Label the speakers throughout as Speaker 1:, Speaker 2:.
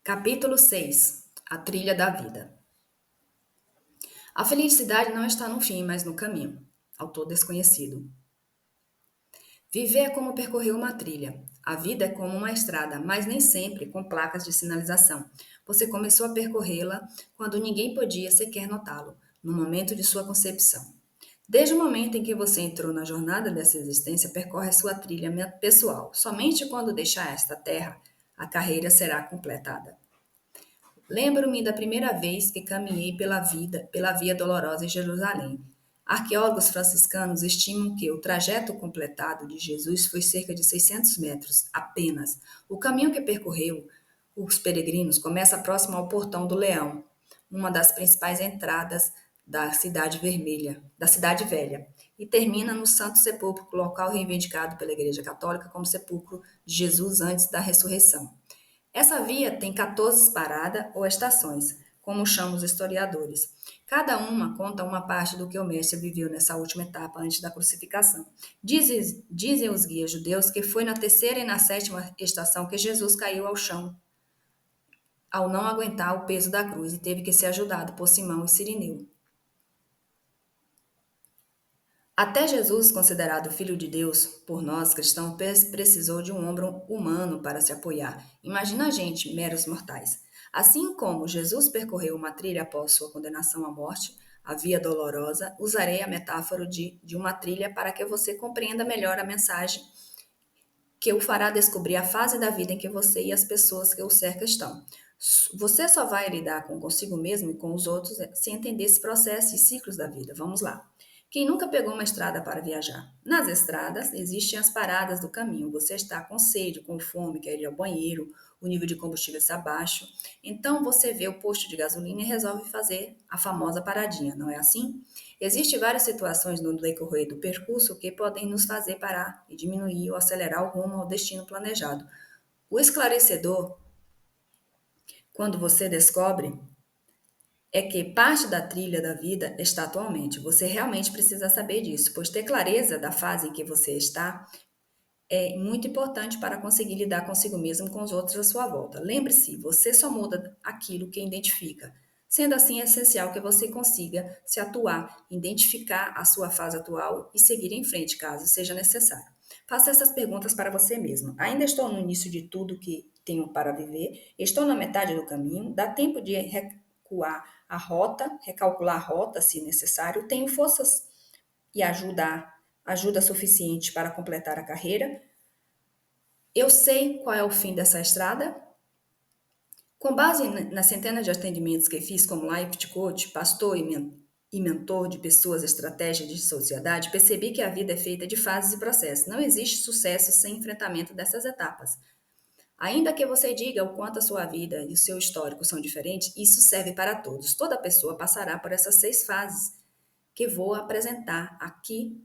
Speaker 1: Capítulo 6. A trilha da vida. A felicidade não está no fim, mas no caminho. Autor desconhecido. Viver é como percorrer uma trilha. A vida é como uma estrada, mas nem sempre com placas de sinalização. Você começou a percorrê-la quando ninguém podia sequer notá-lo, no momento de sua concepção. Desde o momento em que você entrou na jornada dessa existência, percorre sua trilha pessoal. Somente quando deixar esta terra, a carreira será completada. Lembro-me da primeira vez que caminhei pela Via Dolorosa em Jerusalém. Arqueólogos franciscanos estimam que o trajeto completado de Jesus foi cerca de 600 metros apenas. O caminho que percorreu os peregrinos começa próximo ao Portão do Leão, uma das principais entradas da Cidade Velha, e termina no Santo Sepulcro, local reivindicado pela Igreja Católica como sepulcro de Jesus antes da ressurreição. Essa via tem 14 paradas ou estações, como chamam os historiadores. Cada uma conta uma parte do que o mestre viveu nessa última etapa antes da crucificação. Dizem os guias judeus que foi na terceira e na sétima estação que Jesus caiu ao chão, ao não aguentar o peso da cruz e teve que ser ajudado por Simão e Cirineu. Até Jesus, considerado Filho de Deus, por nós cristãos, precisou de um ombro humano para se apoiar. Imagina a gente, meros mortais. Assim como Jesus percorreu uma trilha após sua condenação à morte, a via dolorosa, usarei a metáfora de uma trilha para que você compreenda melhor a mensagem que o fará descobrir a fase da vida em que você e as pessoas que o cercam estão. Você só vai lidar com consigo mesmo e com os outros se entender esse processo e ciclos da vida. Vamos lá. Quem nunca pegou uma estrada para viajar? Nas estradas existem as paradas do caminho. Você está com sede, com fome, quer ir ao banheiro, o nível de combustível está baixo. Então você vê o posto de gasolina e resolve fazer a famosa paradinha, não é assim? Existem várias situações no decorrer do percurso que podem nos fazer parar e diminuir ou acelerar o rumo ao destino planejado. O esclarecedor, quando você descobre, é que parte da trilha da vida está atualmente. Você realmente precisa saber disso, pois ter clareza da fase em que você está é muito importante para conseguir lidar consigo mesmo e com os outros à sua volta. Lembre-se, você só muda aquilo que identifica. Sendo assim, é essencial que você consiga se atuar, identificar a sua fase atual e seguir em frente, caso seja necessário. Faça essas perguntas para você mesmo. Ainda estou no início de tudo que tenho para viver? Estou na metade do caminho? Dá tempo de recuar a rota, recalcular a rota, se necessário? Tenho forças e ajuda suficiente para completar a carreira? Eu sei qual é o fim dessa estrada? Com base nas centenas de atendimentos que fiz como life coach, pastor e mentor de pessoas, estratégias de sociedade, percebi que a vida é feita de fases e processos. Não existe sucesso sem enfrentamento dessas etapas. Ainda que você diga o quanto a sua vida e o seu histórico são diferentes, isso serve para todos. Toda pessoa passará por essas 6 fases que vou apresentar aqui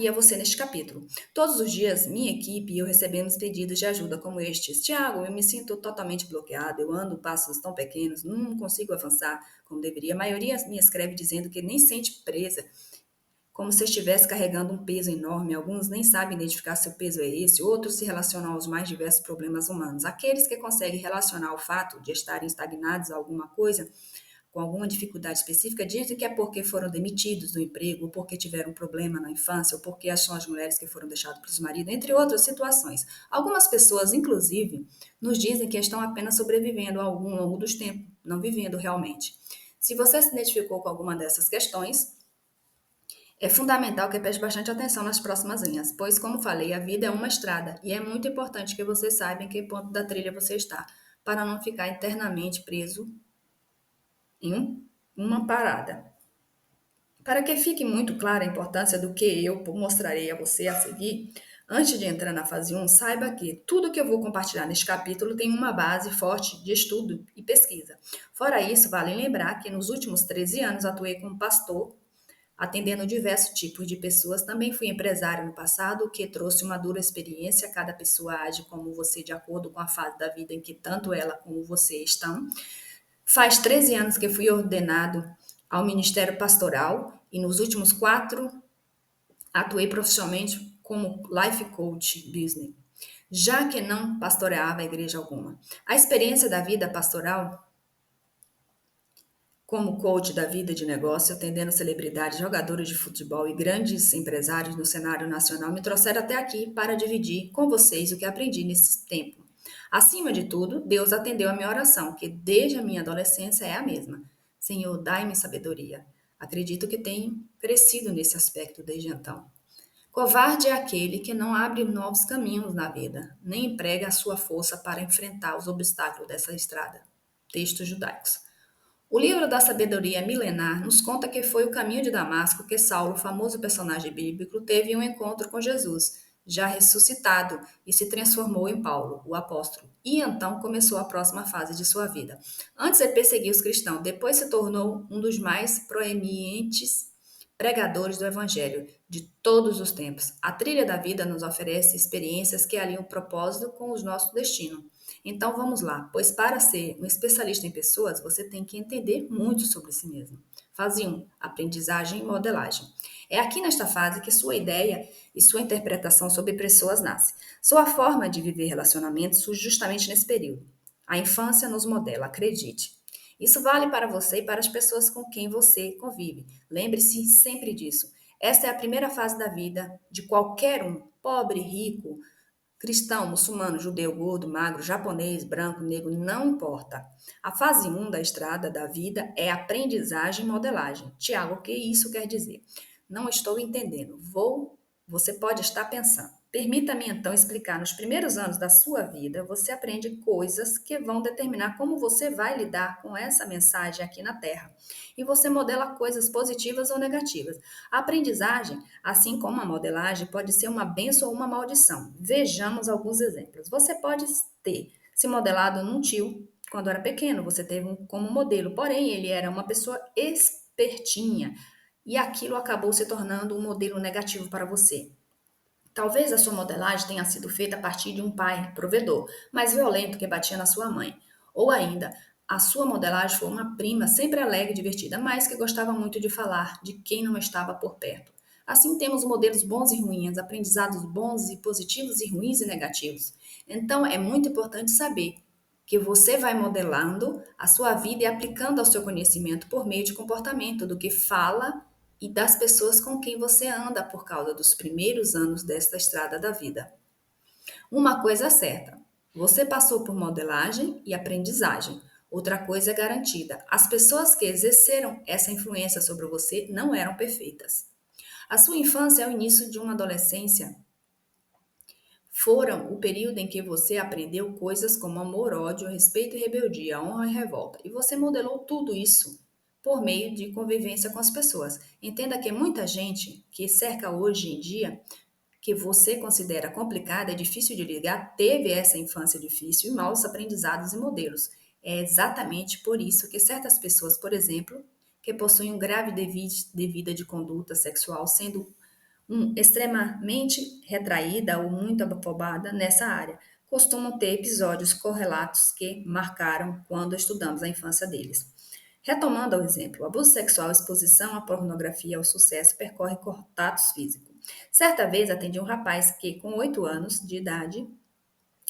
Speaker 1: a você neste capítulo. Todos os dias, minha equipe e eu recebemos pedidos de ajuda como estes. Tiago, eu me sinto totalmente bloqueado, eu ando passos tão pequenos, não consigo avançar como deveria. A maioria me escreve dizendo que nem sente presa, como se estivesse carregando um peso enorme. Alguns nem sabem identificar se o peso é esse, outros se relacionam aos mais diversos problemas humanos. Aqueles que conseguem relacionar o fato de estarem estagnados a alguma coisa com alguma dificuldade específica, dizem que é porque foram demitidos do emprego, ou porque tiveram um problema na infância, ou porque são as mulheres que foram deixadas pelos maridos, entre outras situações. Algumas pessoas, inclusive, nos dizem que estão apenas sobrevivendo ao longo dos tempos, não vivendo realmente. Se você se identificou com alguma dessas questões, é fundamental que preste bastante atenção nas próximas linhas, pois, como falei, a vida é uma estrada e é muito importante que você saiba em que ponto da trilha você está, para não ficar eternamente preso em uma parada. Para que fique muito clara a importância do que eu mostrarei a você a seguir, antes de entrar na fase 1, saiba que tudo que eu vou compartilhar neste capítulo tem uma base forte de estudo e pesquisa. Fora isso, vale lembrar que nos últimos 13 anos atuei como pastor, atendendo diversos tipos de pessoas. Também fui empresário no passado, o que trouxe uma dura experiência. Cada pessoa age como você, de acordo com a fase da vida em que tanto ela como você estão. Faz 13 anos que fui ordenado ao Ministério Pastoral e nos últimos 4 atuei profissionalmente como Life Coach Business. já que não pastoreava igreja alguma. A experiência da vida pastoral como coach da vida de negócio, atendendo celebridades, jogadores de futebol e grandes empresários no cenário nacional, me trouxeram até aqui para dividir com vocês o que aprendi nesse tempo. Acima de tudo, Deus atendeu a minha oração, que desde a minha adolescência é a mesma. Senhor, dai-me sabedoria. Acredito que tenho crescido nesse aspecto desde então. Covarde é aquele que não abre novos caminhos na vida, nem emprega a sua força para enfrentar os obstáculos dessa estrada. Textos judaicos. O livro da sabedoria milenar nos conta que foi o caminho de Damasco que Saulo, famoso personagem bíblico, teve um encontro com Jesus, já ressuscitado, e se transformou em Paulo, o apóstolo. E então começou a próxima fase de sua vida. Antes ele perseguia os cristãos, depois se tornou um dos mais proeminentes pregadores do evangelho de todos os tempos. A trilha da vida nos oferece experiências que alinham o propósito com o nosso destino. Então vamos lá, pois para ser um especialista em pessoas, você tem que entender muito sobre si mesmo. Fase 1, aprendizagem e modelagem. É aqui nesta fase que sua ideia e sua interpretação sobre pessoas nasce. Sua forma de viver relacionamentos surge justamente nesse período. A infância nos modela, acredite. Isso vale para você e para as pessoas com quem você convive. Lembre-se sempre disso. Esta é a primeira fase da vida de qualquer um, pobre, rico, cristão, muçulmano, judeu, gordo, magro, japonês, branco, negro, não importa. A fase 1 da estrada da vida é aprendizagem e modelagem. Tiago, o que isso quer dizer? Não estou entendendo. Você pode estar pensando. Permita-me então explicar. Nos primeiros anos da sua vida, você aprende coisas que vão determinar como você vai lidar com essa mensagem aqui na Terra. E você modela coisas positivas ou negativas. A aprendizagem, assim como a modelagem, pode ser uma bênção ou uma maldição. Vejamos alguns exemplos. Você pode ter se modelado num tio quando era pequeno, você teve como modelo, porém ele era uma pessoa espertinha e aquilo acabou se tornando um modelo negativo para você. Talvez a sua modelagem tenha sido feita a partir de um pai provedor, mas violento que batia na sua mãe. Ou ainda, a sua modelagem foi uma prima sempre alegre e divertida, mas que gostava muito de falar de quem não estava por perto. Assim temos modelos bons e ruins, aprendizados bons e positivos e ruins e negativos. Então é muito importante saber que você vai modelando a sua vida e aplicando ao seu conhecimento por meio de comportamento, do que fala e das pessoas com quem você anda por causa dos primeiros anos desta estrada da vida. Uma coisa é certa, você passou por modelagem e aprendizagem. Outra coisa é garantida, as pessoas que exerceram essa influência sobre você não eram perfeitas. A sua infância é o início de uma adolescência foram o período em que você aprendeu coisas como amor, ódio, respeito e rebeldia, honra e revolta. E você modelou tudo isso por meio de convivência com as pessoas. Entenda que muita gente que cerca hoje em dia, que você considera complicada, é difícil de ligar, teve essa infância difícil e maus aprendizados e modelos. É exatamente por isso que certas pessoas, por exemplo, que possuem um grave devida de conduta sexual, sendo extremamente retraída ou muito afobada nessa área, costumam ter episódios correlatos que marcaram quando estudamos a infância deles. Retomando ao exemplo, o abuso sexual, exposição à pornografia ao sucesso percorre contatos físicos. Certa vez atendi um rapaz que, com 8 anos de idade,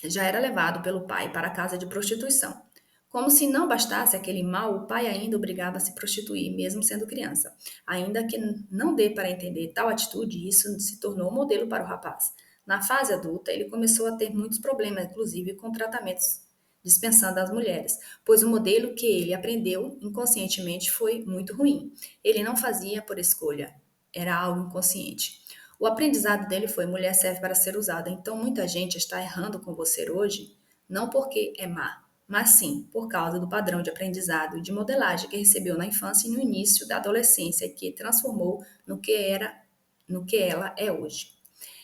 Speaker 1: já era levado pelo pai para a casa de prostituição. Como se não bastasse aquele mal, o pai ainda obrigava a se prostituir, mesmo sendo criança. Ainda que não dê para entender tal atitude, isso se tornou um modelo para o rapaz. Na fase adulta, ele começou a ter muitos problemas, inclusive com tratamentos dispensando às mulheres, pois o modelo que ele aprendeu inconscientemente foi muito ruim. Ele não fazia por escolha, era algo inconsciente. O aprendizado dele foi: mulher serve para ser usada. Então muita gente está errando com você hoje, não porque é má, mas sim por causa do padrão de aprendizado e de modelagem que recebeu na infância e no início da adolescência, que transformou no que ela é hoje.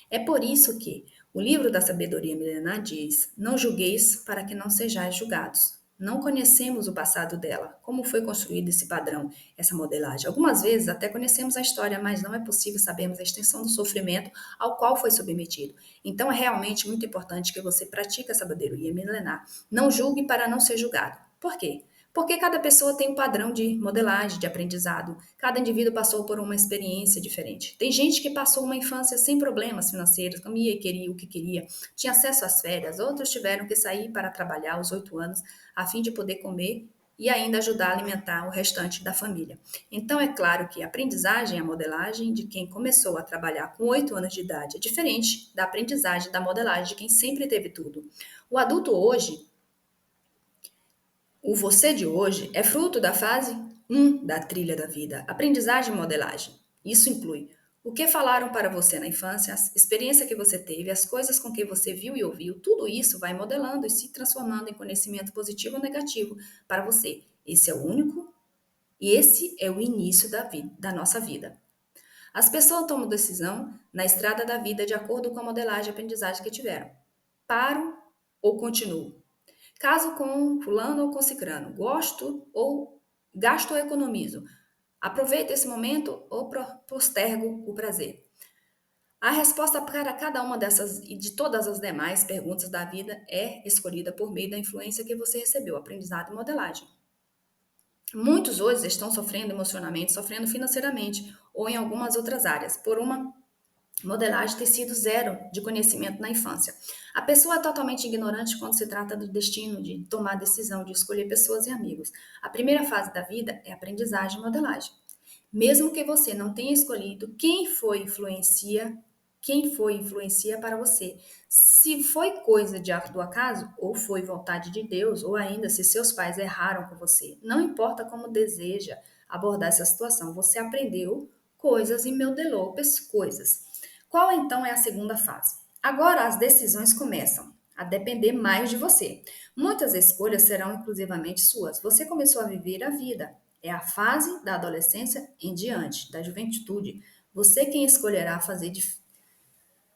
Speaker 1: É por isso que o livro da sabedoria milenar diz: não julgueis para que não sejais julgados. Não conhecemos o passado dela, como foi construído esse padrão, essa modelagem. Algumas vezes até conhecemos a história, mas não é possível sabermos a extensão do sofrimento ao qual foi submetido. Então é realmente muito importante que você pratique a sabedoria milenar. Não julgue para não ser julgado. Por quê? Porque cada pessoa tem um padrão de modelagem, de aprendizado. Cada indivíduo passou por uma experiência diferente. Tem gente que passou uma infância sem problemas financeiros, comia e queria o que queria, tinha acesso às férias. Outros tiveram que sair para trabalhar aos 8 anos, a fim de poder comer e ainda ajudar a alimentar o restante da família. Então, é claro que a aprendizagem, a modelagem de quem começou a trabalhar com 8 anos de idade é diferente da aprendizagem, da modelagem de quem sempre teve tudo. O adulto hoje, o você de hoje, é fruto da fase 1 da trilha da vida, aprendizagem e modelagem. Isso inclui o que falaram para você na infância, a experiência que você teve, as coisas com que você viu e ouviu, tudo isso vai modelando e se transformando em conhecimento positivo ou negativo para você. Esse é o único e esse é o início da nossa vida. As pessoas tomam decisão na estrada da vida de acordo com a modelagem e aprendizagem que tiveram. Paro ou continuo? Caso com fulano ou com cicrano? Gosto ou gasto ou economizo? Aproveito esse momento ou postergo o prazer? A resposta para cada uma dessas e de todas as demais perguntas da vida é escolhida por meio da influência que você recebeu, aprendizado e modelagem. Muitos hoje estão sofrendo emocionalmente, sofrendo financeiramente ou em algumas outras áreas, por uma modelagem ter sido zero de conhecimento na infância. A pessoa é totalmente ignorante quando se trata do destino, de tomar decisão, de escolher pessoas e amigos. A primeira fase da vida é aprendizagem e modelagem. Mesmo que você não tenha escolhido quem foi influencia para você. Se foi coisa do acaso, ou foi vontade de Deus, ou ainda se seus pais erraram com você, não importa como deseja abordar essa situação, você aprendeu coisas e modelou coisas. Qual então é a segunda fase? Agora as decisões começam a depender mais de você. Muitas escolhas serão inclusivamente suas. Você começou a viver a vida. É a fase da adolescência em diante, da juventude. Você quem escolherá fazer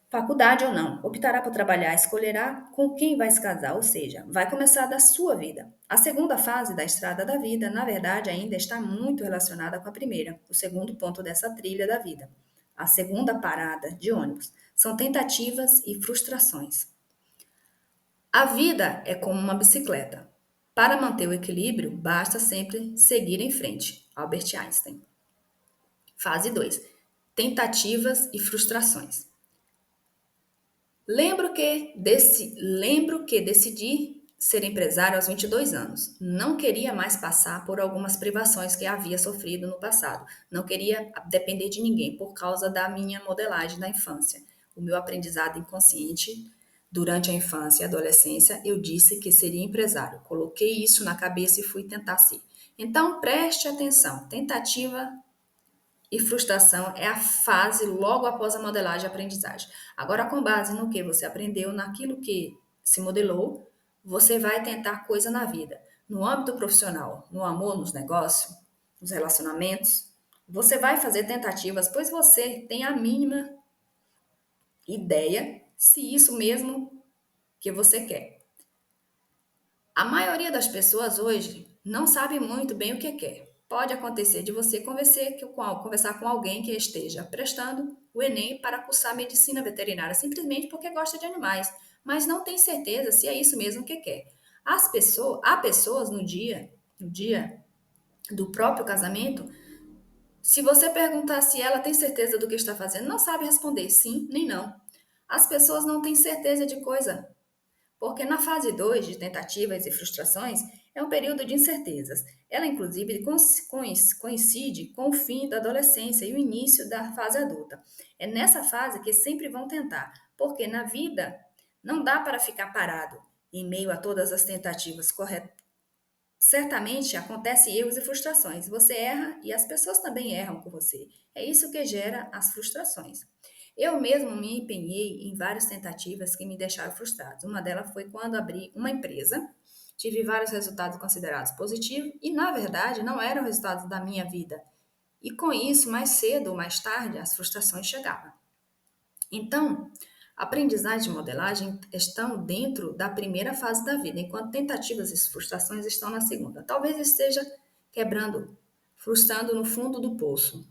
Speaker 1: faculdade ou não, optará por trabalhar, escolherá com quem vai se casar, ou seja, vai começar da sua vida. A segunda fase da estrada da vida, na verdade, ainda está muito relacionada com a primeira, o segundo ponto dessa trilha da vida. A segunda parada de ônibus são tentativas e frustrações. A vida é como uma bicicleta. Para manter o equilíbrio, basta sempre seguir em frente. Albert Einstein. Fase 2. Tentativas e frustrações. Lembro que decidi ser empresário aos 22 anos. Não queria mais passar por algumas privações que havia sofrido no passado. Não queria depender de ninguém por causa da minha modelagem da infância. O meu aprendizado inconsciente durante a infância e adolescência, eu disse que seria empresário. Coloquei isso na cabeça e fui tentar ser. Então, preste atenção. Tentativa e frustração é a fase logo após a modelagem e aprendizagem. Agora, com base no que você aprendeu, naquilo que se modelou, você vai tentar coisa na vida. No âmbito profissional, no amor, nos negócios, nos relacionamentos, você vai fazer tentativas, pois você tem a mínima ideia se isso mesmo que você quer. A maioria das pessoas hoje não sabe muito bem o que quer. Pode acontecer de você conversar com alguém que esteja prestando o Enem para cursar medicina veterinária, simplesmente porque gosta de animais, mas não tem certeza se é isso mesmo que quer. Há pessoas no dia do próprio casamento, se você perguntar se ela tem certeza do que está fazendo, não sabe responder sim nem não. As pessoas não têm certeza de coisa porque na fase 2 de tentativas e frustrações é um período de incertezas. Ela, inclusive, coincide com o fim da adolescência e o início da fase adulta. É nessa fase que sempre vão tentar, porque na vida não dá para ficar parado em meio a todas as tentativas corretas. Certamente acontecem erros e frustrações. Você erra e as pessoas também erram com você. É isso que gera as frustrações. Eu mesmo me empenhei em várias tentativas que me deixaram frustrado. Uma delas foi quando abri uma empresa, tive vários resultados considerados positivos e, na verdade, não eram resultados da minha vida. E com isso, mais cedo ou mais tarde, as frustrações chegavam. Então, aprendizagem e modelagem estão dentro da primeira fase da vida, enquanto tentativas e frustrações estão na segunda. Talvez esteja quebrando, frustrando no fundo do poço.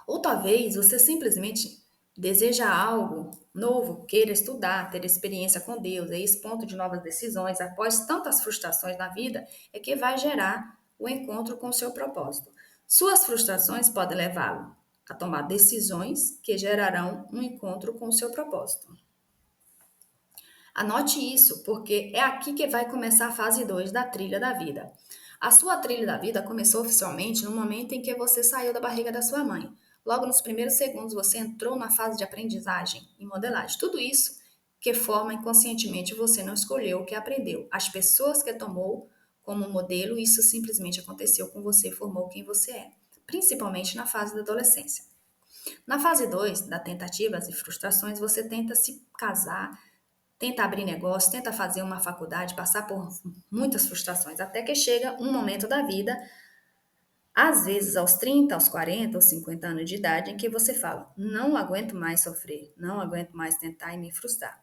Speaker 1: Ou talvez você simplesmente deseja algo novo, queira estudar, ter experiência com Deus, é esse ponto de novas decisões, após tantas frustrações na vida, é que vai gerar o encontro com o seu propósito. Suas frustrações podem levá-lo a tomar decisões que gerarão um encontro com o seu propósito. Anote isso, porque é aqui que vai começar a fase 2 da trilha da vida. A sua trilha da vida começou oficialmente no momento em que você saiu da barriga da sua mãe. Logo nos primeiros segundos, você entrou na fase de aprendizagem e modelagem. Tudo isso que forma inconscientemente você não escolheu o que aprendeu. As pessoas que tomou como modelo, isso simplesmente aconteceu com você, formou quem você é, principalmente na fase da adolescência. Na fase 2 da tentativas e frustrações, você tenta se casar, tenta abrir negócio, tenta fazer uma faculdade, passar por muitas frustrações, até que chega um momento da vida, às vezes aos 30, aos 40, aos 50 anos de idade, em que você fala: não aguento mais sofrer, não aguento mais tentar e me frustrar.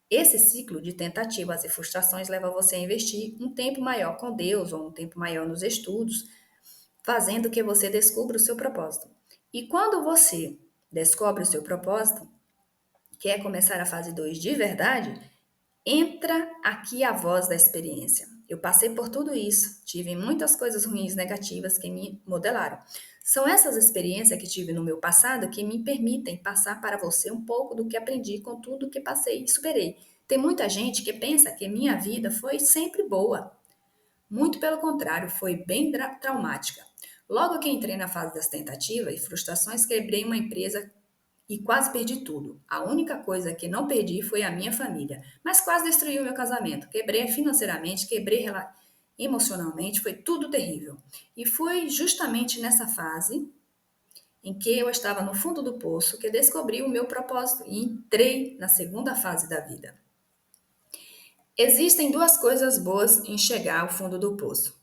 Speaker 1: Esse ciclo de tentativas e frustrações leva você a investir um tempo maior com Deus ou um tempo maior nos estudos, fazendo que você descubra o seu propósito. E quando você descobre o seu propósito, quer começar a fase 2 de verdade, entra aqui a voz da experiência. Eu passei por tudo isso, tive muitas coisas ruins, negativas que me modelaram. São essas experiências que tive no meu passado que me permitem passar para você um pouco do que aprendi com tudo que passei e superei. Tem muita gente que pensa que minha vida foi sempre boa. Muito pelo contrário, foi bem traumática. Logo que entrei na fase das tentativas e frustrações, quebrei uma empresa e quase perdi tudo. A única coisa que não perdi foi a minha família, mas quase destruí o meu casamento. Quebrei financeiramente, emocionalmente, foi tudo terrível. E foi justamente nessa fase em que eu estava no fundo do poço que descobri o meu propósito e entrei na segunda fase da vida. Existem duas coisas boas em chegar ao fundo do poço.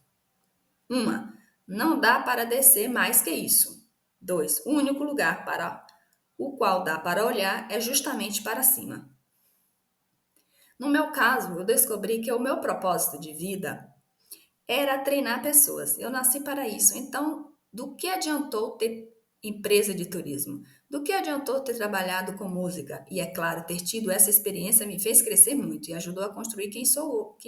Speaker 1: Uma, não dá para descer mais que isso. Dois, o único lugar para o qual dá para olhar é justamente para cima. No meu caso, eu descobri que o meu propósito de vida era treinar pessoas. Eu nasci para isso. Então, do que adiantou ter empresa de turismo? Do que adiantou ter trabalhado com música? E, é claro, ter tido essa experiência me fez crescer muito e ajudou a construir quem sou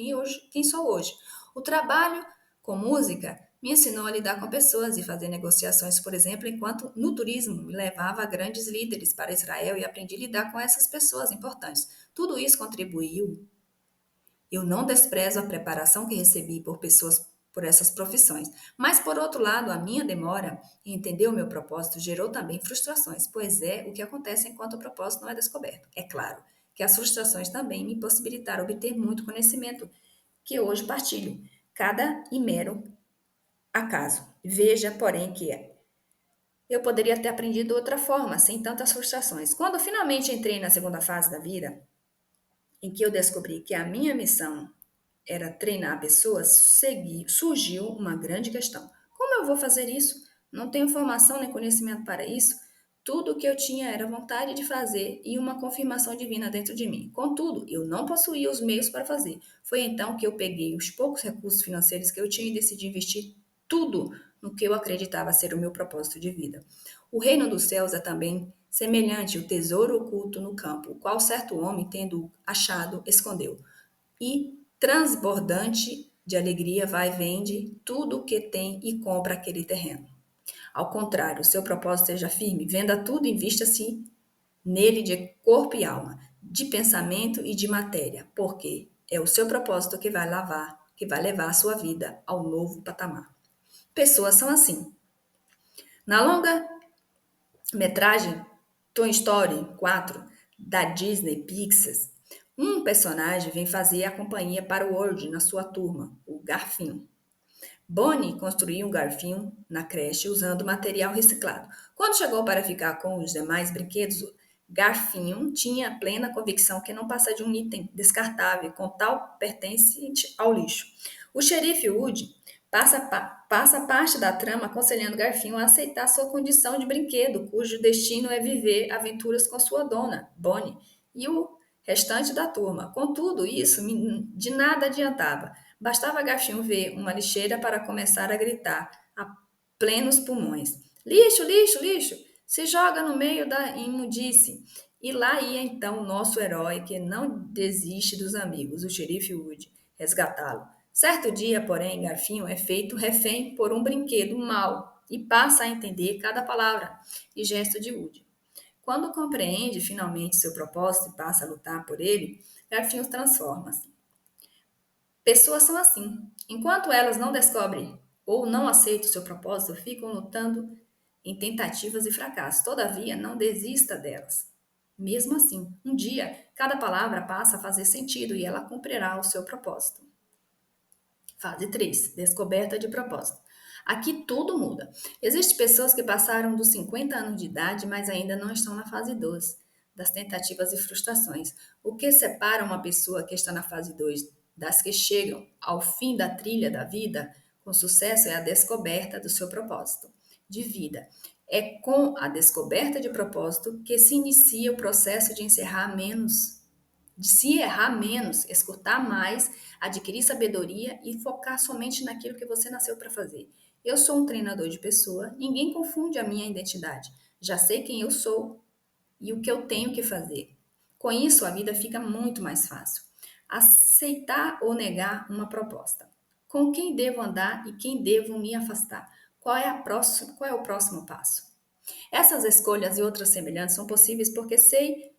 Speaker 1: hoje. O trabalho com música me ensinou a lidar com pessoas e fazer negociações, por exemplo, enquanto no turismo me levava a grandes líderes para Israel e aprendi a lidar com essas pessoas importantes. Tudo isso contribuiu. Eu não desprezo a preparação que recebi por essas profissões, mas por outro lado, a minha demora em entender o meu propósito gerou também frustrações, pois é o que acontece enquanto o propósito não é descoberto. É claro que as frustrações também me possibilitaram obter muito conhecimento que hoje partilho, cada e mero acaso. Veja, porém, que eu poderia ter aprendido de outra forma, sem tantas frustrações. Quando finalmente entrei na segunda fase da vida, em que eu descobri que a minha missão era treinar pessoas, surgiu uma grande questão. Como eu vou fazer isso? Não tenho formação nem conhecimento para isso. Tudo o que eu tinha era vontade de fazer e uma confirmação divina dentro de mim. Contudo, eu não possuía os meios para fazer. Foi então que eu peguei os poucos recursos financeiros que eu tinha e decidi investir tudo no que eu acreditava ser o meu propósito de vida. O reino dos céus é também semelhante ao tesouro oculto no campo, o qual certo homem, tendo achado, escondeu. E transbordante de alegria, vai, vende tudo o que tem e compra aquele terreno. Ao contrário, seu propósito seja firme, venda tudo e invista-se nele de corpo e alma, de pensamento e de matéria, porque é o seu propósito que vai levar a sua vida ao novo patamar. Pessoas são assim. Na longa metragem Toy Story 4 da Disney Pixar, um personagem vem fazer a companhia para o Woody na sua turma, o Garfinho. Bonnie construiu um garfinho na creche usando material reciclado. Quando chegou para ficar com os demais brinquedos, Garfinho tinha plena convicção que não passa de um item descartável com tal pertencente ao lixo. O xerife Woody passa parte da trama aconselhando Garfinho a aceitar sua condição de brinquedo, cujo destino é viver aventuras com sua dona, Bonnie, e o restante da turma. Contudo, isso de nada adiantava. Bastava Garfinho ver uma lixeira para começar a gritar a plenos pulmões: lixo, lixo, lixo! Se joga no meio da imundice. E lá ia então o nosso herói que não desiste dos amigos, o xerife Wood, resgatá-lo. Certo dia, porém, Garfinho é feito refém por um brinquedo mau e passa a entender cada palavra e gesto de Woody. Quando compreende finalmente seu propósito e passa a lutar por ele, Garfinho transforma-se. Pessoas são assim. Enquanto elas não descobrem ou não aceitam o seu propósito, ficam lutando em tentativas e fracassos. Todavia, não desista delas. Mesmo assim, um dia, cada palavra passa a fazer sentido e ela cumprirá o seu propósito. Fase 3: Descoberta de propósito. Aqui tudo muda. Existem pessoas que passaram dos 50 anos de idade, mas ainda não estão na fase 2, das tentativas e frustrações. O que separa uma pessoa que está na fase 2 das que chegam ao fim da trilha da vida com sucesso é a descoberta do seu propósito de vida. É com a descoberta de propósito que se inicia o processo de se errar menos, escutar mais, adquirir sabedoria e focar somente naquilo que você nasceu para fazer. Eu sou um treinador de pessoa, ninguém confunde a minha identidade. Já sei quem eu sou e o que eu tenho que fazer. Com isso, a vida fica muito mais fácil. Aceitar ou negar uma proposta. Com quem devo andar e quem devo me afastar? Qual é o próximo passo? Essas escolhas e outras semelhantes são possíveis porque sei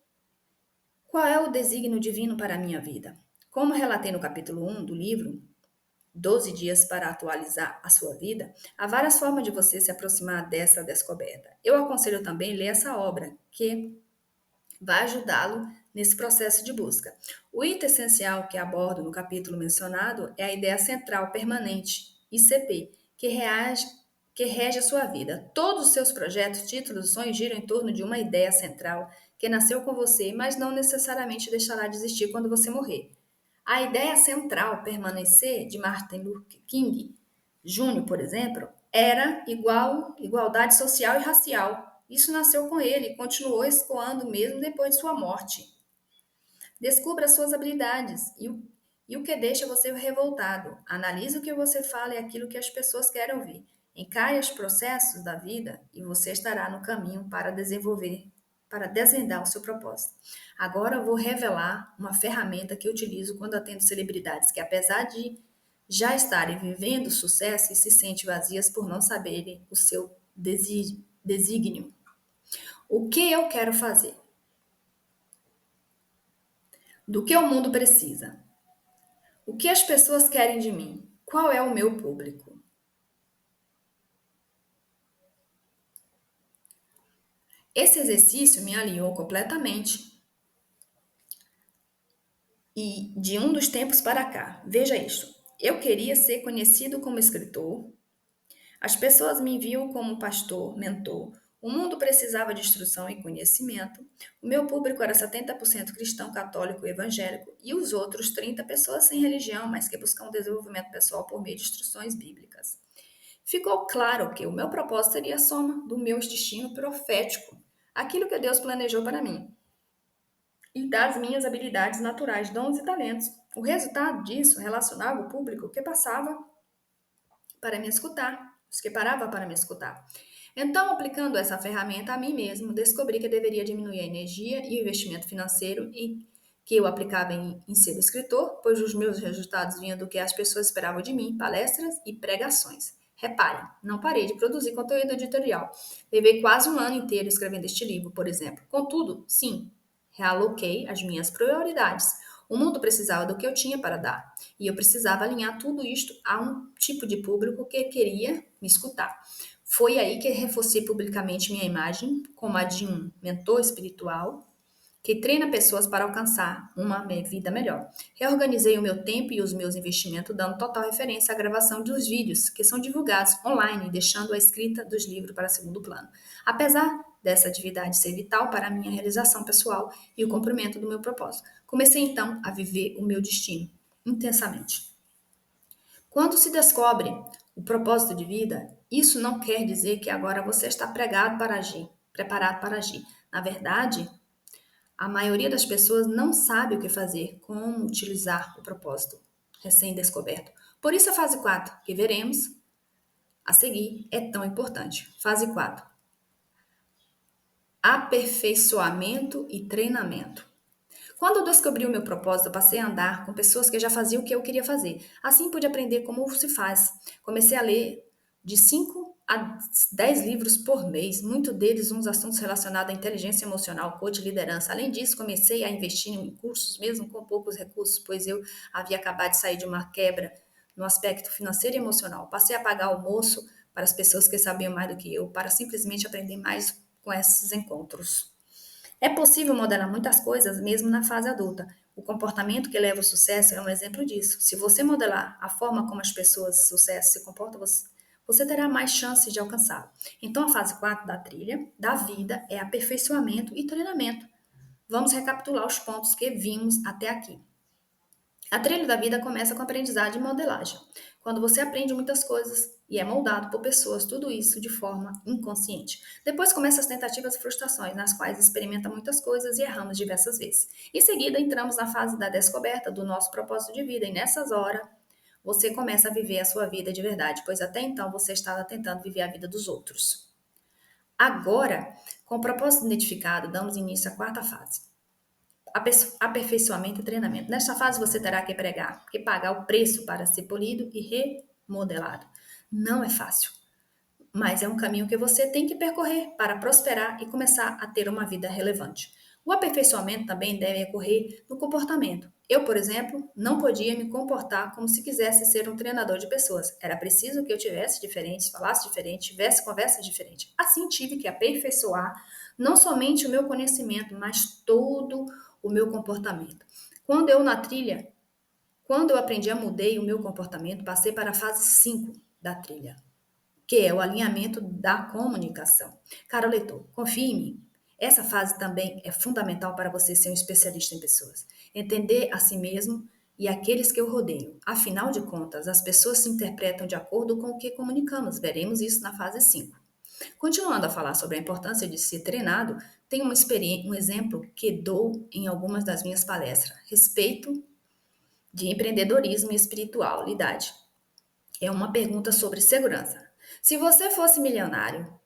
Speaker 1: qual é o desígnio divino para a minha vida. Como relatei no capítulo 1 do livro, 12 dias para atualizar a sua vida, há várias formas de você se aproximar dessa descoberta. Eu aconselho também ler essa obra, que vai ajudá-lo nesse processo de busca. O item essencial que abordo no capítulo mencionado é a ideia central permanente, ICP, que rege a sua vida. Todos os seus projetos, títulos e sonhos giram em torno de uma ideia central que nasceu com você, mas não necessariamente deixará de existir quando você morrer. A ideia central permanecer de Martin Luther King Júnior, por exemplo, era igualdade social e racial. Isso nasceu com ele e continuou escoando mesmo depois de sua morte. Descubra suas habilidades e o que deixa você revoltado. Analise o que você fala e aquilo que as pessoas querem ouvir. Encare os processos da vida e você estará no caminho para desvendar o seu propósito. Agora eu vou revelar uma ferramenta que eu utilizo quando atendo celebridades que, apesar de já estarem vivendo sucesso e se sentem vazias por não saberem o seu desígnio. O que eu quero fazer? Do que o mundo precisa? O que as pessoas querem de mim? Qual é o meu público? Esse exercício me alinhou completamente e de um dos tempos para cá. Veja isso. Eu queria ser conhecido como escritor. As pessoas me viam como pastor, mentor. O mundo precisava de instrução e conhecimento. O meu público era 70% cristão, católico e evangélico, e os outros 30% pessoas sem religião, mas que buscam desenvolvimento pessoal por meio de instruções bíblicas. Ficou claro que o meu propósito seria a soma do meu destino profético, aquilo que Deus planejou para mim, e das minhas habilidades naturais, dons e talentos. O resultado disso relacionava o público que passava para me escutar, os que parava para me escutar. Então, aplicando essa ferramenta a mim mesmo, descobri que deveria diminuir a energia e o investimento financeiro que eu aplicava em ser escritor, pois os meus resultados vinham do que as pessoas esperavam de mim, palestras e pregações. Reparem, não parei de produzir conteúdo editorial. Levei quase um ano inteiro escrevendo este livro, por exemplo. Contudo, sim, realoquei as minhas prioridades. O mundo precisava do que eu tinha para dar, e eu precisava alinhar tudo isto a um tipo de público que queria me escutar. Foi aí que reforcei publicamente minha imagem como a de um mentor espiritual que treina pessoas para alcançar uma vida melhor. Reorganizei o meu tempo e os meus investimentos, dando total referência à gravação dos vídeos que são divulgados online, deixando a escrita dos livros para segundo plano. Apesar dessa atividade ser vital para a minha realização pessoal e o cumprimento do meu propósito, comecei então a viver o meu destino intensamente. Quando se descobre o propósito de vida, isso não quer dizer que agora você está preparado para agir. Na verdade, a maioria das pessoas não sabe o que fazer, como utilizar o propósito recém-descoberto. Por isso a fase 4, que veremos a seguir, é tão importante. Fase 4. aperfeiçoamento e treinamento. Quando eu descobri o meu propósito, eu passei a andar com pessoas que já faziam o que eu queria fazer. Assim pude aprender como se faz. Comecei a ler de 5 a 10 livros por mês, muito deles uns assuntos relacionados à inteligência emocional, coach, liderança. Além disso, comecei a investir em cursos, mesmo com poucos recursos, pois eu havia acabado de sair de uma quebra no aspecto financeiro e emocional. Passei a pagar almoço para as pessoas que sabiam mais do que eu, para simplesmente aprender mais com esses encontros. É possível modelar muitas coisas mesmo na fase adulta. O comportamento que leva ao sucesso é um exemplo disso. Se você modelar a forma como as pessoas de sucesso se comportam, você terá mais chances de alcançá-lo. Então, a fase 4 da trilha da vida é aperfeiçoamento e treinamento. Vamos recapitular os pontos que vimos até aqui. A trilha da vida começa com aprendizagem e modelagem. Quando você aprende muitas coisas e é moldado por pessoas, tudo isso de forma inconsciente. Depois começam as tentativas e frustrações, nas quais experimenta muitas coisas e erramos diversas vezes. Em seguida, entramos na fase da descoberta do nosso propósito de vida, e nessas horas você começa a viver a sua vida de verdade, pois até então você estava tentando viver a vida dos outros. Agora, com o propósito identificado, damos início à quarta fase. Aperfeiçoamento e treinamento. Nesta fase, você terá que pagar o preço para ser polido e remodelado. Não é fácil, mas é um caminho que você tem que percorrer para prosperar e começar a ter uma vida relevante. O aperfeiçoamento também deve ocorrer no comportamento. Eu, por exemplo, não podia me comportar como se quisesse ser um treinador de pessoas. Era preciso que eu tivesse diferente, falasse diferente, tivesse conversa diferente. Assim, tive que aperfeiçoar não somente o meu conhecimento, mas todo o meu comportamento. Quando eu na trilha, quando eu aprendi a mudei o meu comportamento, passei para a fase 5 da trilha, que é o alinhamento da comunicação. Cara leitor, confie em mim. Essa fase também é fundamental para você ser um especialista em pessoas. Entender a si mesmo e aqueles que o rodeiam. Afinal de contas, as pessoas se interpretam de acordo com o que comunicamos. Veremos isso na fase 5. Continuando a falar sobre a importância de ser treinado, tem um exemplo que dou em algumas das minhas palestras. Respeito de empreendedorismo e espiritualidade. É uma pergunta sobre segurança. Se você fosse milionário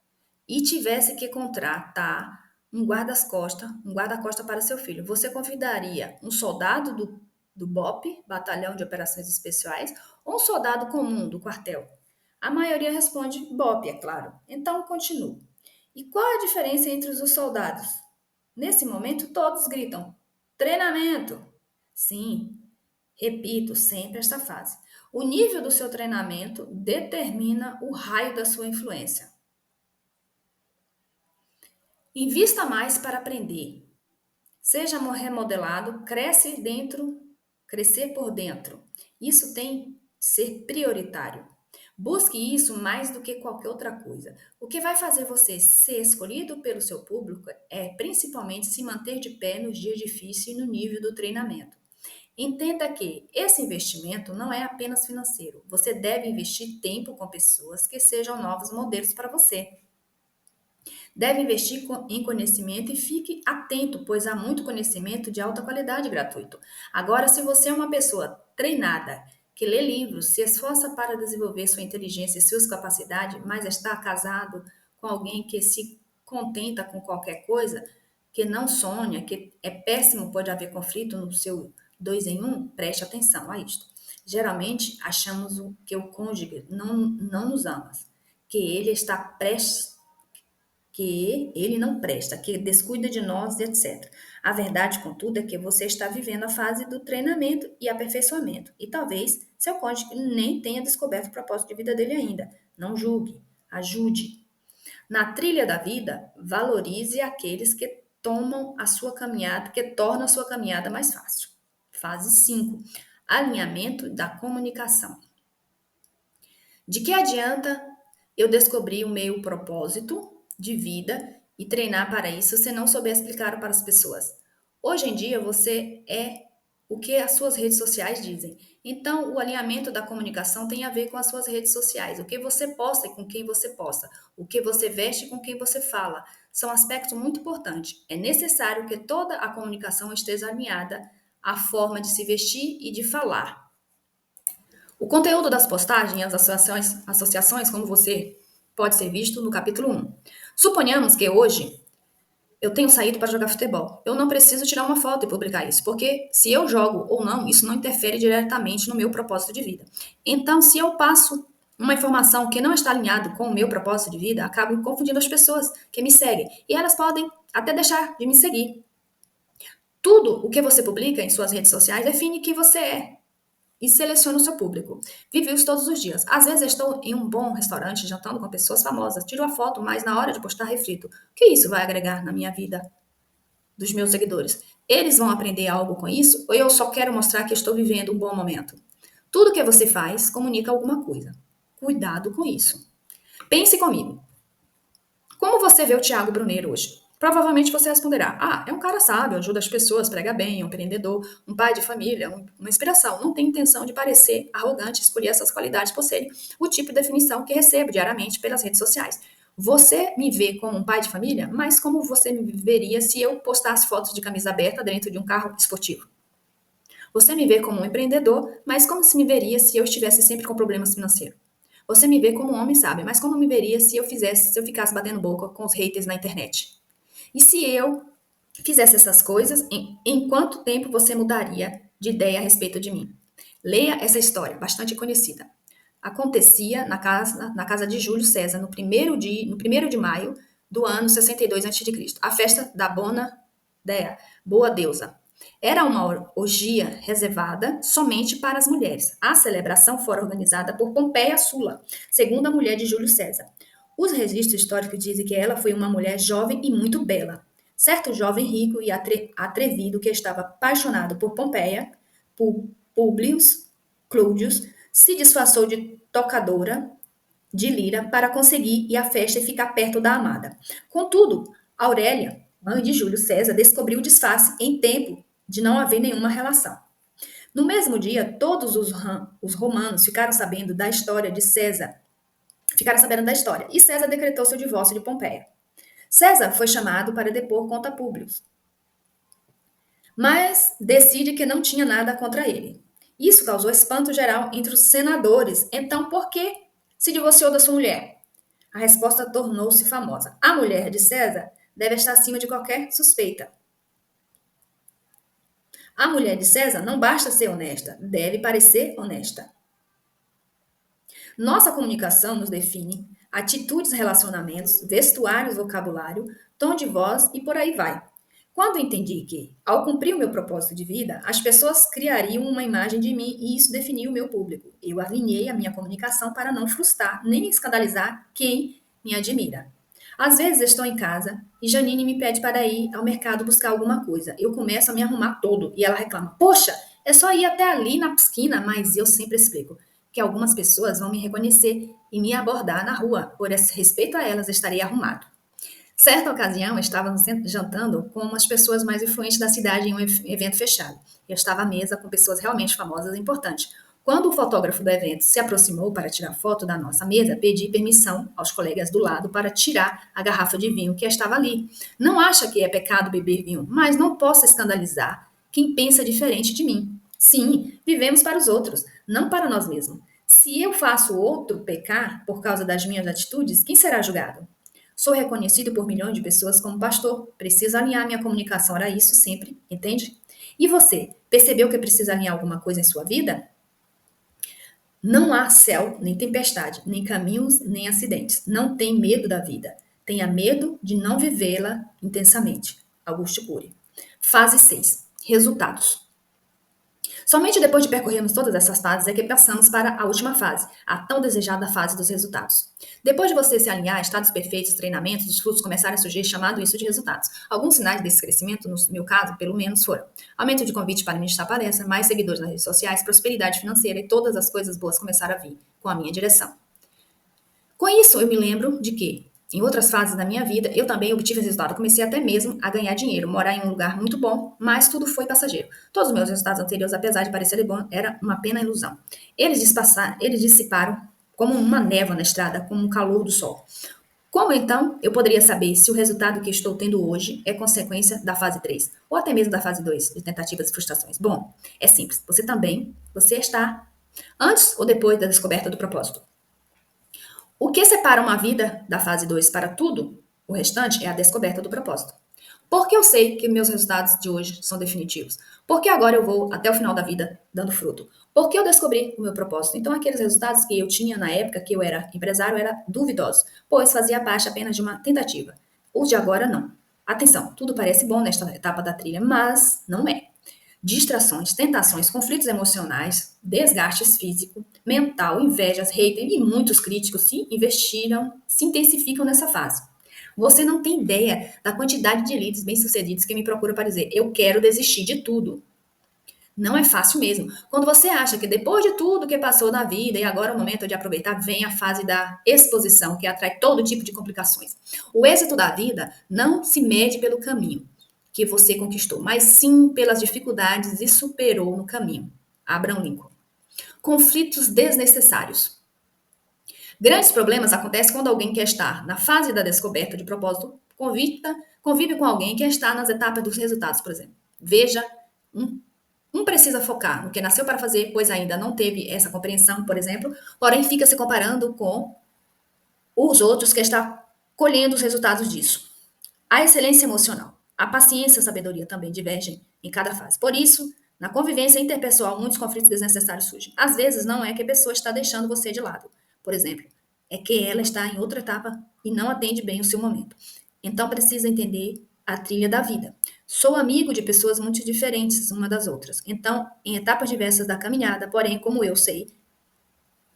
Speaker 1: e tivesse que contratar um guarda-costas para seu filho, você convidaria um soldado do BOP, Batalhão de Operações Especiais, ou um soldado comum do quartel? A maioria responde BOP, é claro. Então, continuo. E qual é a diferença entre os soldados? Nesse momento, todos gritam: treinamento! Sim, repito sempre esta fase. O nível do seu treinamento determina o raio da sua influência. Invista mais para aprender. Seja remodelado, crescer por dentro. Isso tem que ser prioritário. Busque isso mais do que qualquer outra coisa. O que vai fazer você ser escolhido pelo seu público é principalmente se manter de pé nos dias difíceis e no nível do treinamento. Entenda que esse investimento não é apenas financeiro. Você deve investir tempo com pessoas que sejam novos modelos para você. Deve investir em conhecimento e fique atento, pois há muito conhecimento de alta qualidade gratuito. Agora, se você é uma pessoa treinada, que lê livros, se esforça para desenvolver sua inteligência e suas capacidades, mas está casado com alguém que se contenta com qualquer coisa, que não sonha, que é péssimo, pode haver conflito no seu dois em um, preste atenção a isto. Geralmente, achamos que o cônjuge não nos ama, que ele está prestes que ele não presta, que descuida de nós, etc. A verdade, contudo, é que você está vivendo a fase do treinamento e aperfeiçoamento, e talvez seu cônjuge nem tenha descoberto o propósito de vida dele ainda. Não julgue, ajude. Na trilha da vida, valorize aqueles que tomam a sua caminhada, que tornam a sua caminhada mais fácil. Fase 5. Alinhamento da comunicação. De que adianta eu descobrir o meu propósito de vida e treinar para isso se não souber explicar para as pessoas? Hoje em dia você é o que as suas redes sociais dizem. Então, o alinhamento da comunicação tem a ver com as suas redes sociais. O que você posta e com quem você posta. O que você veste e com quem você fala. São aspectos muito importantes. É necessário que toda a comunicação esteja alinhada à forma de se vestir e de falar. O conteúdo das postagens e as associações, como você pode ser visto no capítulo 1. Suponhamos que hoje Eu tenho saído para jogar futebol. Eu não preciso tirar uma foto e publicar isso, porque se eu jogo ou não, isso não interfere diretamente no meu propósito de vida. Então, se eu passo uma informação que não está alinhado com o meu propósito de vida, acabo confundindo as pessoas que me seguem. E elas podem até deixar de me seguir. Tudo o que você publica em suas redes sociais define quem você é e seleciona o seu público. Vive isso todos os dias. Às vezes eu estou em um bom restaurante jantando com pessoas famosas, tiro a foto, mas na hora de postar reflito. O que isso vai agregar na minha vida dos meus seguidores? Eles vão aprender algo com isso ou eu só quero mostrar que estou vivendo um bom momento? Tudo que você faz comunica alguma coisa. Cuidado com isso. Pense comigo. Como você vê o Thiago Bruneiro hoje? Provavelmente você responderá: ah, é um cara sábio, ajuda as pessoas, prega bem, é um empreendedor, um pai de família, uma inspiração. Não tem intenção de parecer arrogante, escolher essas qualidades por serem o tipo de definição que recebo diariamente pelas redes sociais. Você me vê como um pai de família, mas como você me veria se eu postasse fotos de camisa aberta dentro de um carro esportivo? Você me vê como um empreendedor, mas como se me veria se eu estivesse sempre com problemas financeiros? Você me vê como um homem sábio, mas como me veria se eu ficasse batendo boca com os haters na internet? E se eu fizesse essas coisas, em quanto tempo você mudaria de ideia a respeito de mim? Leia essa história, bastante conhecida. Acontecia na casa de Júlio César, no primeiro de maio do ano 62 a.C., a festa da Bona Dea, Boa Deusa. Era uma orgia reservada somente para as mulheres. A celebração fora organizada por Pompeia Sula, segunda mulher de Júlio César. Os registros históricos dizem que ela foi uma mulher jovem e muito bela. Certo jovem rico e atrevido que estava apaixonado por Pompeia, por Publius Clodius, se disfarçou de tocadora de lira para conseguir ir à festa e ficar perto da amada. Contudo, Aurélia, mãe de Júlio César, descobriu o disfarce em tempo de não haver nenhuma relação. No mesmo dia, todos os romanos ficaram sabendo da história, e César decretou seu divórcio de Pompeia. César foi chamado para depor contra Públio, mas decide que não tinha nada contra ele. Isso causou espanto geral entre os senadores. Então, por que se divorciou da sua mulher? A resposta tornou-se famosa. A mulher de César deve estar acima de qualquer suspeita. A mulher de César não basta ser honesta, deve parecer honesta. Nossa comunicação nos define atitudes, relacionamentos, vestuários, vocabulário, tom de voz e por aí vai. Quando entendi que, ao cumprir o meu propósito de vida, as pessoas criariam uma imagem de mim e isso definia o meu público, eu alinhei a minha comunicação para não frustrar nem escandalizar quem me admira. Às vezes estou em casa e Janine me pede para ir ao mercado buscar alguma coisa. Eu começo a me arrumar todo e ela reclama: Poxa, é só ir até ali na esquina, mas eu sempre explico que algumas pessoas vão me reconhecer e me abordar na rua. Por esse respeito a elas, estarei arrumado. Certa ocasião, estávamos jantando com umas pessoas mais influentes da cidade em um evento fechado. Eu estava à mesa com pessoas realmente famosas e importantes. Quando o fotógrafo do evento se aproximou para tirar foto da nossa mesa, pedi permissão aos colegas do lado para tirar a garrafa de vinho que estava ali. Não acha que é pecado beber vinho, mas não posso escandalizar quem pensa diferente de mim. Sim, vivemos para os outros, não para nós mesmos. Se eu faço outro pecar por causa das minhas atitudes, quem será julgado? Sou reconhecido por milhões de pessoas como pastor. Preciso alinhar minha comunicação a isso sempre, entende? E você, percebeu que precisa alinhar alguma coisa em sua vida? Não há céu, nem tempestade, nem caminhos, nem acidentes. Não tem medo da vida. Tenha medo de não vivê-la intensamente. Augusto Cury. Fase 6. Resultados. Somente depois de percorrermos todas essas fases é que passamos para a última fase, a tão desejada fase dos resultados. Depois de você se alinhar a estados perfeitos, treinamentos, os frutos começarem a surgir, chamado isso de resultados. Alguns sinais desse crescimento, no meu caso, pelo menos, foram aumento de convite para ministrar palestra, mais seguidores nas redes sociais, prosperidade financeira e todas as coisas boas começaram a vir com a minha direção. Com isso, eu me lembro de que, em outras fases da minha vida, eu também obtive resultado. Comecei até mesmo a ganhar dinheiro, morar em um lugar muito bom, mas tudo foi passageiro. Todos os meus resultados anteriores, apesar de parecerem bons, era uma pena ilusão. Eles dissiparam como uma névoa na estrada, como o calor do sol. Como então eu poderia saber se o resultado que estou tendo hoje é consequência da fase 3 ou até mesmo da fase 2 de tentativas e frustrações? Bom, é simples. Você está antes ou depois da descoberta do propósito. O que separa uma vida da fase 2 para tudo, o restante, é a descoberta do propósito. Por que eu sei que meus resultados de hoje são definitivos? Porque agora eu vou até o final da vida dando fruto. Porque eu descobri o meu propósito. Então, aqueles resultados que eu tinha na época que eu era empresário eram duvidosos, pois fazia parte apenas de uma tentativa. Os de agora, não. Atenção, tudo parece bom nesta etapa da trilha, mas não é. Distrações, tentações, conflitos emocionais, desgastes físico, mental, invejas, hater e muitos críticos se intensificam nessa fase. Você não tem ideia da quantidade de líderes bem-sucedidos que me procuram para dizer: eu quero desistir de tudo. Não é fácil mesmo. Quando você acha que depois de tudo que passou na vida e agora é o momento de aproveitar, vem a fase da exposição, que atrai todo tipo de complicações. O êxito da vida não se mede pelo caminho que você conquistou, mas sim pelas dificuldades e superou no caminho. Abraham Lincoln. Conflitos desnecessários. Grandes problemas acontecem quando alguém quer estar na fase da descoberta de propósito, convive com alguém que está nas etapas dos resultados, por exemplo. Veja, um precisa focar no que nasceu para fazer, pois ainda não teve essa compreensão, por exemplo, porém fica se comparando com os outros que está colhendo os resultados disso. A excelência emocional, a paciência e a sabedoria também divergem em cada fase. Por isso, na convivência interpessoal, muitos conflitos desnecessários surgem. Às vezes, não é que a pessoa está deixando você de lado. Por exemplo, é que ela está em outra etapa e não atende bem o seu momento. Então, precisa entender a trilha da vida. Sou amigo de pessoas muito diferentes uma das outras. Então, em etapas diversas da caminhada, porém, como eu sei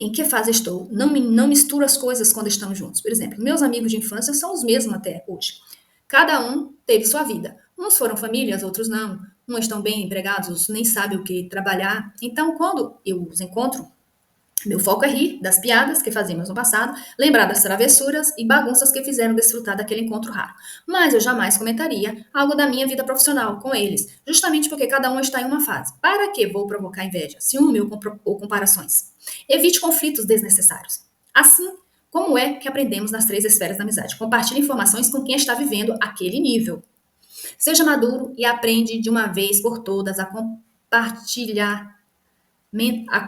Speaker 1: em que fase estou, não misturo as coisas quando estamos juntos. Por exemplo, meus amigos de infância são os mesmos até hoje. Cada um teve sua vida. Uns foram famílias, outros não. Uns estão bem empregados, outros nem sabem o que trabalhar. Então, quando eu os encontro, meu foco é rir das piadas que fazíamos no passado, lembrar das travessuras e bagunças que fizeram desfrutar daquele encontro raro. Mas eu jamais comentaria algo da minha vida profissional com eles, justamente porque cada um está em uma fase. Para que vou provocar inveja, ciúme ou comparações? Evite conflitos desnecessários. Assim, como é que aprendemos nas 3 esferas da amizade? Compartilhe informações com quem está vivendo aquele nível. Seja maduro e aprende de uma vez por todas a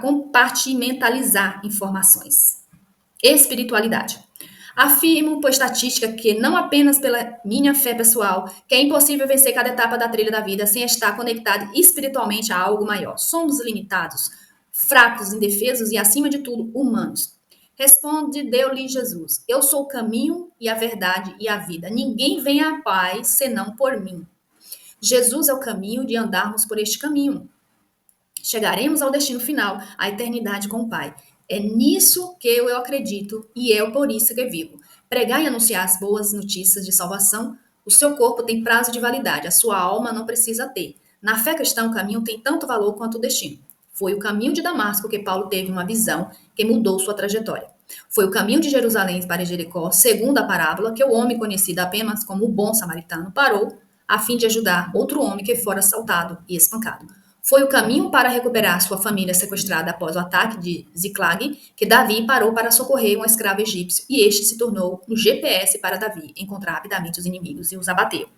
Speaker 1: compartimentalizar informações. Espiritualidade. Afirmo, por estatística, que não apenas pela minha fé pessoal, que é impossível vencer cada etapa da trilha da vida sem estar conectado espiritualmente a algo maior. Somos limitados, fracos, indefesos e, acima de tudo, humanos. Respondeu-lhe Jesus: eu sou o caminho e a verdade e a vida. Ninguém vem à paz senão por mim. Jesus é o caminho de andarmos por este caminho. Chegaremos ao destino final, a eternidade com o Pai. É nisso que eu acredito e é por isso que vivo. Pregar e anunciar as boas notícias de salvação, o seu corpo tem prazo de validade, a sua alma não precisa ter. Na fé cristã, o caminho tem tanto valor quanto o destino. Foi o caminho de Damasco que Paulo teve uma visão que mudou sua trajetória. Foi o caminho de Jerusalém para Jericó, segundo a parábola, que o homem conhecido apenas como o bom samaritano parou a fim de ajudar outro homem que fora assaltado e espancado. Foi o caminho para recuperar sua família sequestrada após o ataque de Ziklag que Davi parou para socorrer um escravo egípcio e este se tornou um GPS para Davi encontrar rapidamente os inimigos e os abateu.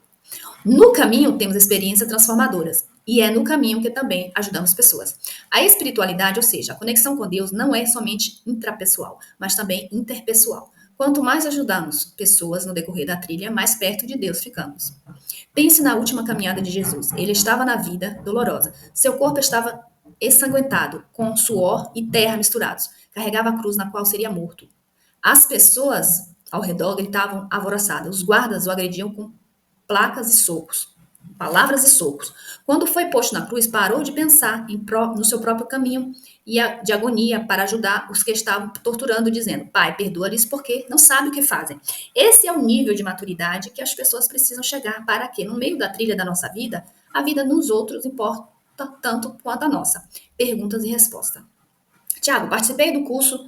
Speaker 1: No caminho temos experiências transformadoras e é no caminho que também ajudamos pessoas. A espiritualidade, ou seja, a conexão com Deus não é somente intrapessoal, mas também interpessoal. Quanto mais ajudamos pessoas no decorrer da trilha, mais perto de Deus ficamos. Pense na última caminhada de Jesus. Ele estava na vida dolorosa. Seu corpo estava ensanguentado, com suor e terra misturados. Carregava a cruz na qual seria morto. As pessoas ao redor gritavam alvoroçadas. Os guardas o agrediam com placas e socos, palavras e socos. Quando foi posto na cruz, parou de pensar no seu próprio caminho e de agonia para ajudar os que estavam torturando, dizendo: Pai, perdoa-lhes porque não sabem o que fazem. Esse é o nível de maturidade que as pessoas precisam chegar para que, no meio da trilha da nossa vida, a vida dos outros importa tanto quanto a nossa. Perguntas e respostas. Tiago, participei do curso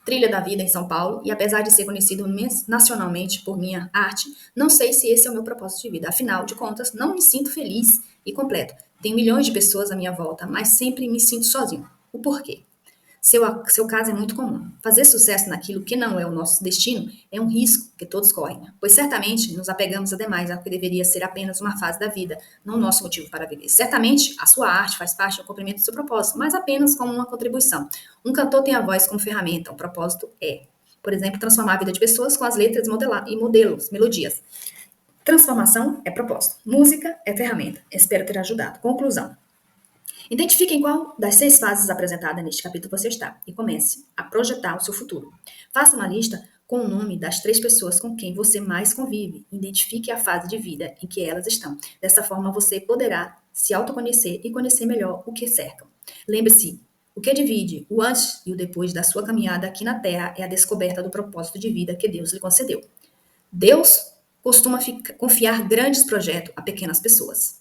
Speaker 1: Trilha da Vida em São Paulo, e apesar de ser conhecido nacionalmente por minha arte, não sei se esse é o meu propósito de vida. Afinal de contas, não me sinto feliz e completo. Tenho milhões de pessoas à minha volta, mas sempre me sinto sozinho. O porquê? Seu caso é muito comum. Fazer sucesso naquilo que não é o nosso destino é um risco que todos correm, pois certamente nos apegamos a demais ao que deveria ser apenas uma fase da vida, não o nosso motivo para viver. Certamente a sua arte faz parte do cumprimento do seu propósito, mas apenas como uma contribuição. Um cantor tem a voz como ferramenta, o propósito é, por exemplo, transformar a vida de pessoas com as letras e melodias. Transformação é propósito. Música é ferramenta. Espero ter ajudado. Conclusão. Identifique em qual das 6 fases apresentadas neste capítulo você está e comece a projetar o seu futuro. Faça uma lista com o nome das 3 pessoas com quem você mais convive. Identifique a fase de vida em que elas estão. Dessa forma, você poderá se autoconhecer e conhecer melhor o que cerca. Lembre-se, o que divide o antes e o depois da sua caminhada aqui na Terra é a descoberta do propósito de vida que Deus lhe concedeu. Deus costuma confiar grandes projetos a pequenas pessoas.